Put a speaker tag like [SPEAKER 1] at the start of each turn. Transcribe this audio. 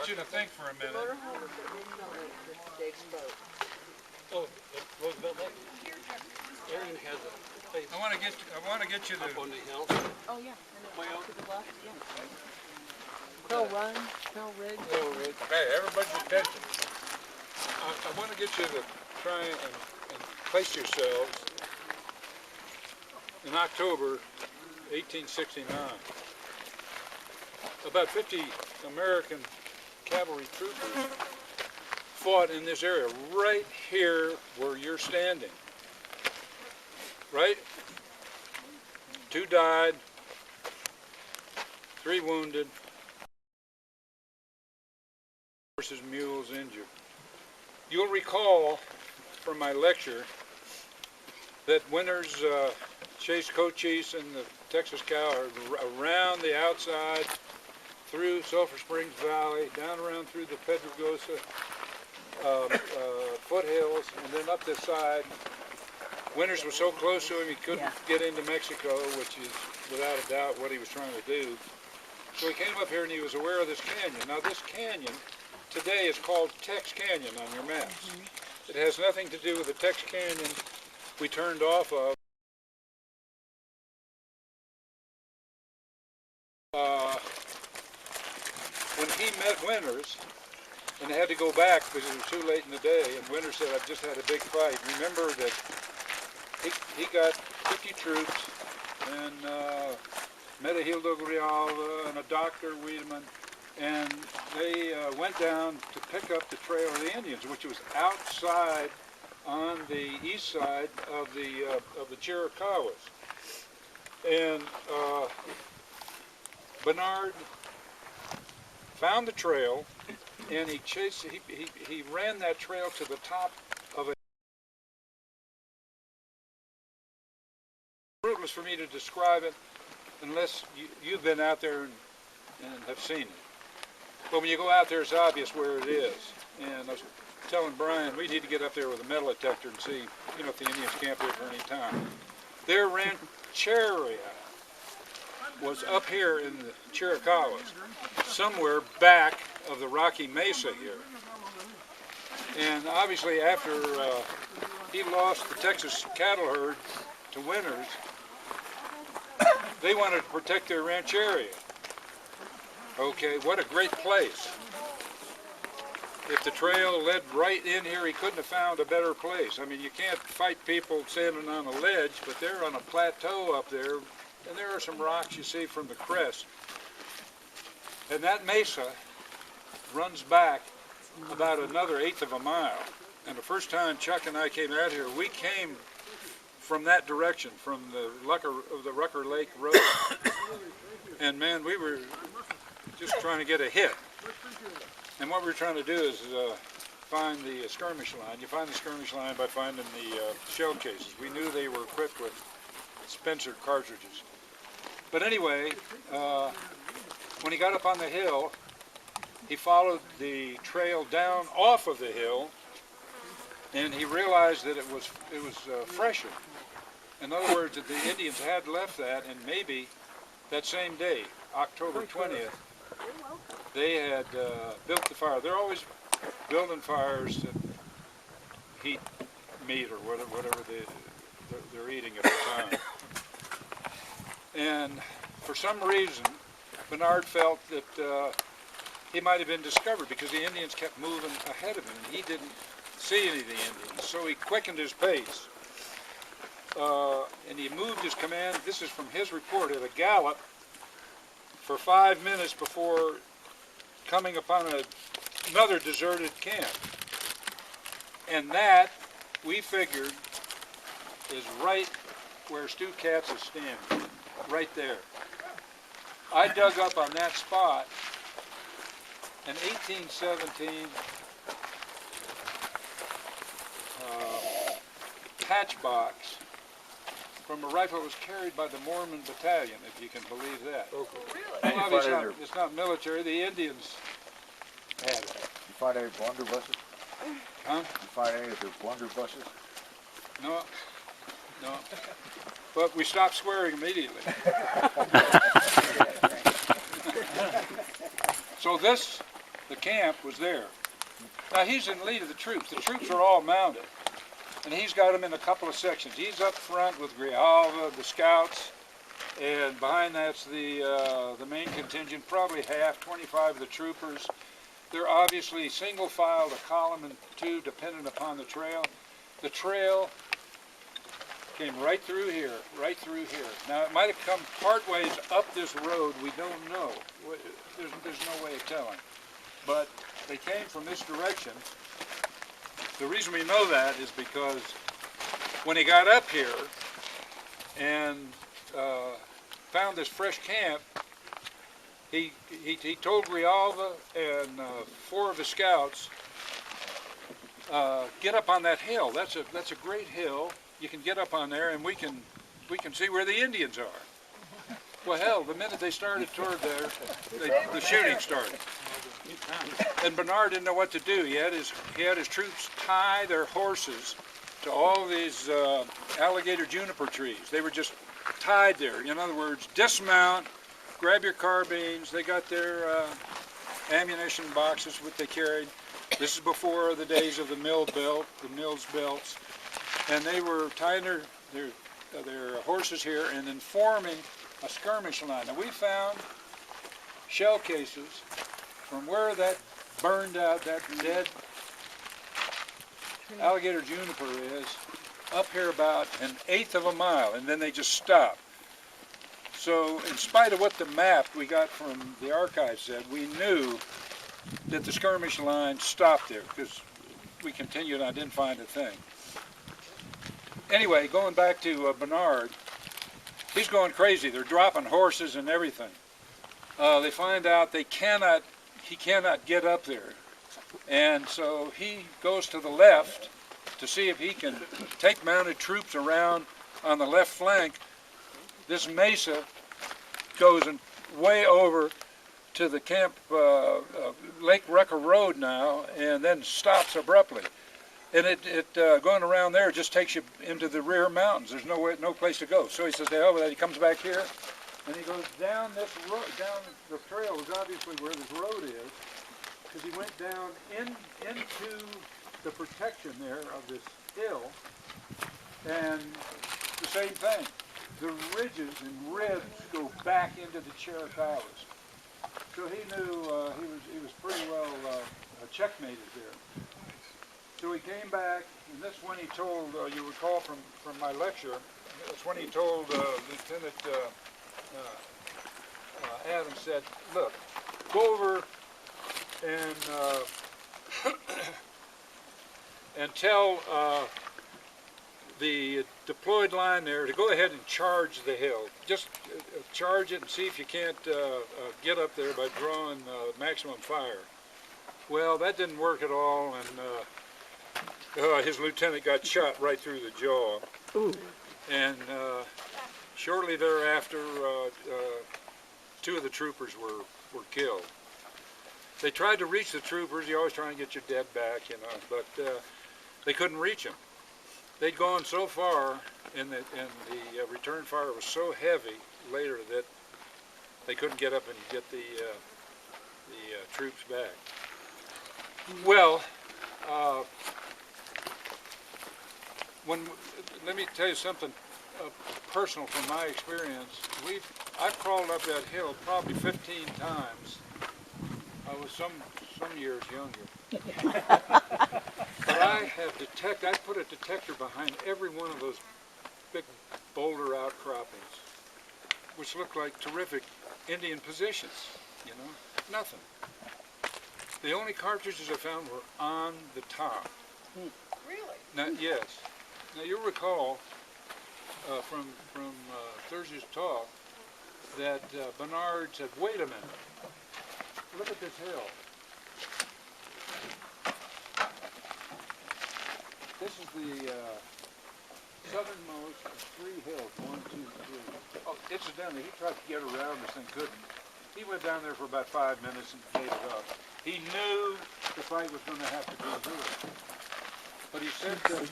[SPEAKER 1] you to think for a minute.
[SPEAKER 2] Motorhome is at Windmill Lake, this Jake's boat.
[SPEAKER 3] Oh, Roosevelt Lake. Aaron has a place
[SPEAKER 1] I want to get you to.
[SPEAKER 3] up on the hill.
[SPEAKER 2] Oh, yeah.
[SPEAKER 3] Way out.
[SPEAKER 2] To the left, yeah. Crow Run, Crow Ridge.
[SPEAKER 1] Hey, everybody's attention. I want to get you to try and place yourselves in October 1869. About 50 American cavalry troopers fought in this area, right here where you're standing. Right? 2 died, 3 wounded, horses, mules injured. You'll recall from my lecture that Winters chased Cochise and the Texas cow around the outside, through Sulphur Springs Valley, down around through the Pedregosa foothills, and then up this side. Winters was so close to him he couldn't get into Mexico, which is without a doubt what he was trying to do. So he came up here and he was aware of this canyon. Now this canyon today is called Tex Canyon on your maps. It has nothing to do with the Tex Canyon we turned off of. When he met Winters, and they had to go back because it was too late in the day, and Winters said, I've just had a big fight. Remember that he got 50 troops, and Medellildo Grijalva, and a Dr. Wiedemann, and they went down to pick up the trail of the Indians, which was outside on the east side of the Chiricahuas. And Bernard found the trail, and he ran that trail to the top of a. It's fruitless for me to describe it unless you've been out there and have seen it. But when you go out there, it's obvious where it is. And I was telling Brian, we need to get up there with a metal detector and see, if the Indians camp there for any time. Their rancheria was up here in the Chiricahuas, somewhere back of the Rocky Mesa here. And obviously after he lost the Texas cattle herd to Winters, they wanted to protect their rancheria. Okay, what a great place. If the trail led right in here, he couldn't have found a better place. I mean, you can't fight people standing on a ledge, but they're on a plateau up there, and there are some rocks you see from the crest. And that mesa runs back about another 1/8 of a mile. And the first time Chuck and I came out here, we came from that direction, from the Rucker Lake Road. And man, we were just trying to get a hit. And what we were trying to do is find the skirmish line. You find the skirmish line by finding the shell cases. We knew they were equipped with Spencer cartridges. But anyway, when he got up on the hill, he followed the trail down off of the hill, and he realized that it was fresher. In other words, that the Indians had left that, and maybe that same day, October 20th, they had built the fire. They're always building fires to heat meat or whatever they're eating at the time. And for some reason, Bernard felt that he might have been discovered because the Indians kept moving ahead of him, and he didn't see any of the Indians. So he quickened his pace, and he moved his command. This is from his report at a gallop for 5 minutes before coming upon another deserted camp. And that, we figured, is right where Stu Katz is standing, right there. I dug up on that spot an 1817 patch box from a rifle that was carried by the Mormon battalion, if you can believe that.
[SPEAKER 4] Oh,
[SPEAKER 1] really? Well, obviously it's not military. The Indians had it.
[SPEAKER 4] You find any blunderbusses?
[SPEAKER 1] Huh?
[SPEAKER 4] You find any of their blunderbusses?
[SPEAKER 1] No. No. But we stopped swearing immediately. So this the camp was there. Now he's in lead of the troops. The troops are all mounted, and he's got them in a couple of sections. He's up front with Grijalva, the scouts, and behind that's the main contingent, probably half, 25 of the troopers. They're obviously single filed, a column and two, dependent upon the trail. The trail came right through here, right through here. Now it might have come part ways up this road, we don't know. There's no way of telling. But they came from this direction. The reason we know that is because when he got up here and found this fresh camp, he told Grijalva and 4 of the scouts, get up on that hill. That's a great hill. You can get up on there, and we can see where the Indians are. Well, hell, the minute they started toward there, the shooting started. And Bernard didn't know what to do. He had his troops tie their horses to all these alligator juniper trees. They were just tied there. In other words, dismount, grab your carbines. They got their ammunition boxes, what they carried. This is before the days of the mill's belts. And they were tying their horses here and then forming a skirmish line. Now we found shell cases from where that burned out, that dead alligator juniper is, up here about 1/8 of a mile, and then they just stopped. So in spite of what the map we got from the archives said, we knew that the skirmish line stopped there, because we continued and I didn't find a thing. Anyway, going back to Bernard, he's going crazy. They're dropping horses and everything. They find out he cannot get up there. And so he goes to the left to see if he can take mounted troops around on the left flank. This mesa goes way over to the camp, Lake Rucker Road now, and then stops abruptly. And it going around there just takes you into the rear mountains. There's no place to go. So he says, the hell with that. He comes back here, and he goes down this road, down the trail is obviously where this road is, because he went down into the protection there of this hill, and the same thing. The ridges and ribs go back into the Chiricahuas. So he knew he was pretty well checkmated there. So he came back, and that's when he told, you recall from my lecture, that's when he told Lieutenant Adams, said, look, go over and tell the deployed line there to go ahead and charge the hill. Just charge it and see if you can't get up there by drawing maximum fire. Well, that didn't work at all, and his lieutenant got shot right through the jaw. Ooh. And shortly thereafter, 2 of the troopers were killed. They tried to reach the troopers. You always try and get your dead back, you know, but they couldn't reach them. They'd gone so far, and the return fire was so heavy later that they couldn't get up and get the troops back. Well, let me tell you something personal from my experience. I've crawled up that hill probably 15 times. I was some years younger. But I put a detector behind every one of those big boulder outcroppings, which looked like terrific Indian positions, you know, nothing. The only cartridges I found were on the top.
[SPEAKER 2] Really?
[SPEAKER 1] Now, yes. Now you'll recall from Thursday's talk that Bernard said, wait a minute, look at this hill. This is the southernmost of 3 hills, 1, 2, 3. Oh, incidentally, he tried to get around this thing, couldn't. He went down there for about 5 minutes and gave it up. He knew the fight was going to have to be here. But he said 15